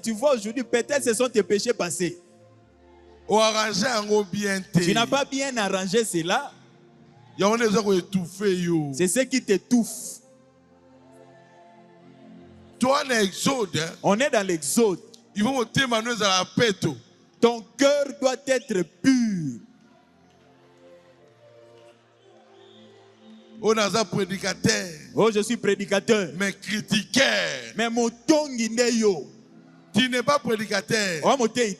Tu vois aujourd'hui, peut-être ce sont tes péchés passés. Tu n'as pas bien arrangé cela. C'est ce qui t'étouffe. On est dans l'Exode. Ton cœur doit être pur. Oh, je suis prédicateur. Mais critiqueur. Mais mon tongi neyo. Tu n'es pas prédicateur. Oh, tu es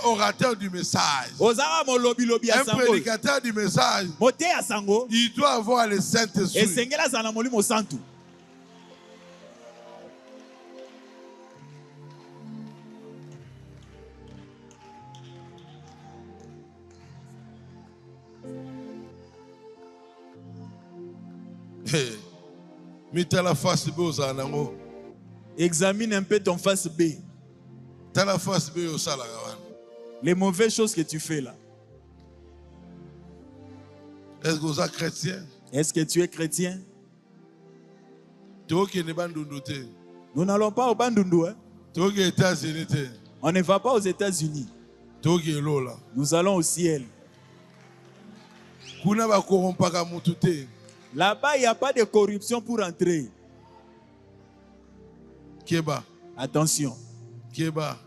orateur du message. Un prédicateur du message, il doit avoir le Saint-Esprit. Examine un peu ton face B. Les mauvaises choses que tu fais là. Est-ce que vous êtes chrétien? Est-ce que tu es chrétien? Nous n'allons pas au Bandundu. Hein? On ne va pas aux États-Unis. Nous allons au ciel. Là-bas, il n'y a pas de corruption pour entrer. Attention.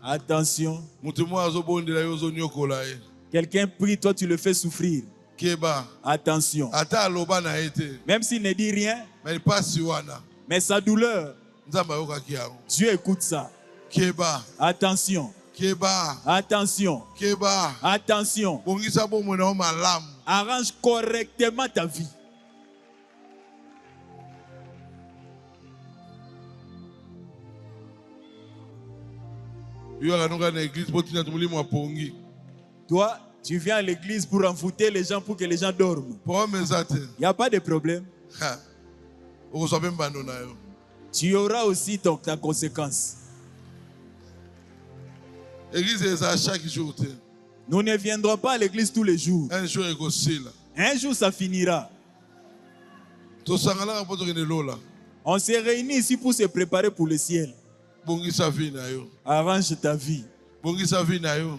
Attention. Quelqu'un prie, toi tu le fais souffrir. Attention. Même s'il ne dit rien, mais sa douleur, Dieu écoute ça. Attention. Attention. Attention. Arrange correctement ta vie. Toi, tu viens à l'église pour envoûter les gens, pour que les gens dorment. Il n'y a pas de problème. Tu auras aussi ta conséquence. Nous ne viendrons pas à l'église tous les jours. Un jour, ça finira. On s'est réunis ici pour se préparer pour le ciel. Arrange ta vie.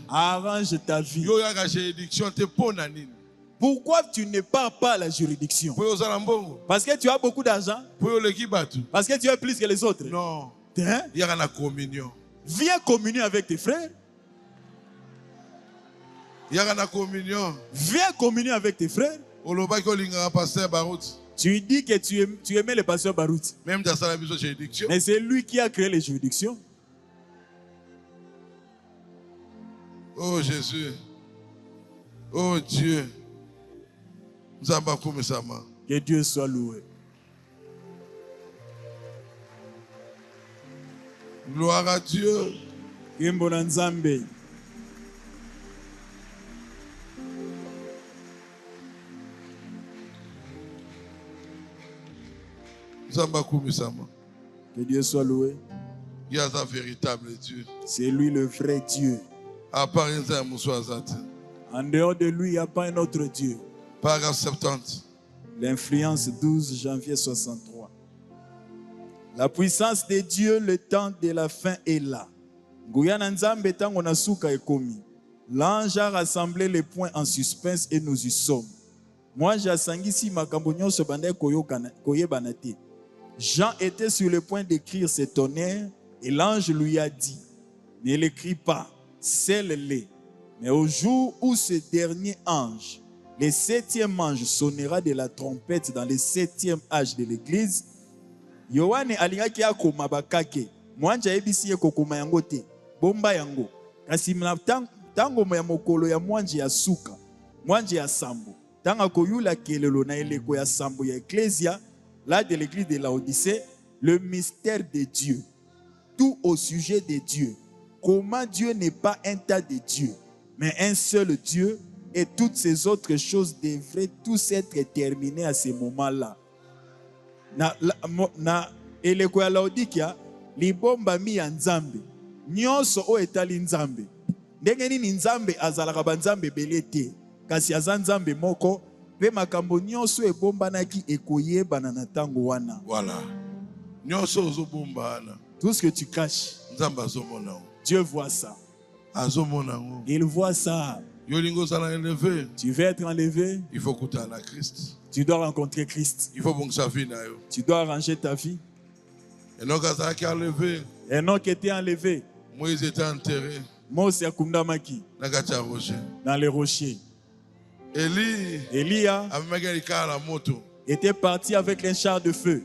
Arrange ta vie. Pourquoi tu ne pars pas à la juridiction? Parce que tu as beaucoup d'argent? Parce que tu es plus que les autres? Non. Hein? Viens communier avec tes frères. Viens communier avec tes frères. Tu dis que tu aimais le pasteur Barout. Mais c'est lui qui a créé les juridictions. Oh Jésus. Oh Dieu. Que Dieu soit loué. Gloire à Dieu. Que Dieu soit loué. Il y a un véritable Dieu. C'est lui le vrai Dieu. En dehors de lui, il n'y a pas un autre Dieu. Paragraphe 70. L'influence 12 janvier 63. La puissance de Dieu, le temps de la fin est là. L'ange a rassemblé les points en suspense et nous y sommes. Moi, j'ai makambo se bandai koyebanate. Jean était sur le point d'écrire ce tonnerre et l'ange lui a dit, ne l'écris pas, scelle-les. Mais au jour où ce dernier ange, le 7e ange, sonnera de la trompette dans le 7e âge de l'église, Yohane alingaki akoma bakake, mwanja ebisi ye kokoma yango te, bomba yango. Kasi tango ya mokolo ya mwanje ya suka, mwanje ya sambo, tanga koyula kelelo na eleko ya sambo ya ecclesia, là de l'église de Laodicée, le mystère de Dieu, tout au sujet de Dieu. Comment Dieu n'est pas un tas de dieux, mais un seul Dieu, et toutes ces autres choses devraient tous être terminées à ce moment-là. Na eleko ya Laodikia, libomba mi ya nzambe, nyonso o etali nzambe. Ndenge nini nzambe azalaka banzambe belete, kasi aza nzambe moko, pe makambo nyonso ebombanaki ekoyebana na tango wana. Voilà. Nyonso ozobomba. Tout ce que tu caches, nzambe azomona. Dieu voit ça. Il voit ça. Tu veux être enlevé. Il faut goûter à Christ. Tu dois rencontrer Christ. Il faut que sa vie. Tu dois arranger ta vie. Enoch était enlevé. Moïse était enterré. Mose akundamaki dans les rochers. Elia était parti avec un char de feu.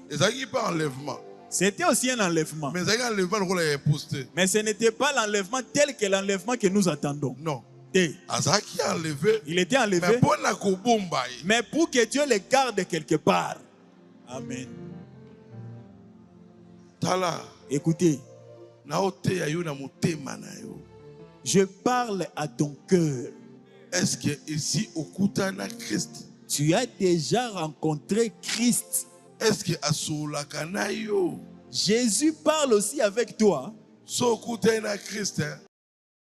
C'était aussi un enlèvement. Mais ce n'était pas l'enlèvement tel que l'enlèvement que nous attendons. Non. Il était enlevé. Mais pour que Dieu le garde quelque part. Amen. Écoutez. Je parle à ton cœur. Est-ce que ici au Kutana Christ? Tu as déjà rencontré Christ. Est-ce que Asoulakanayo? Jésus parle aussi avec toi. So Kutana Christ.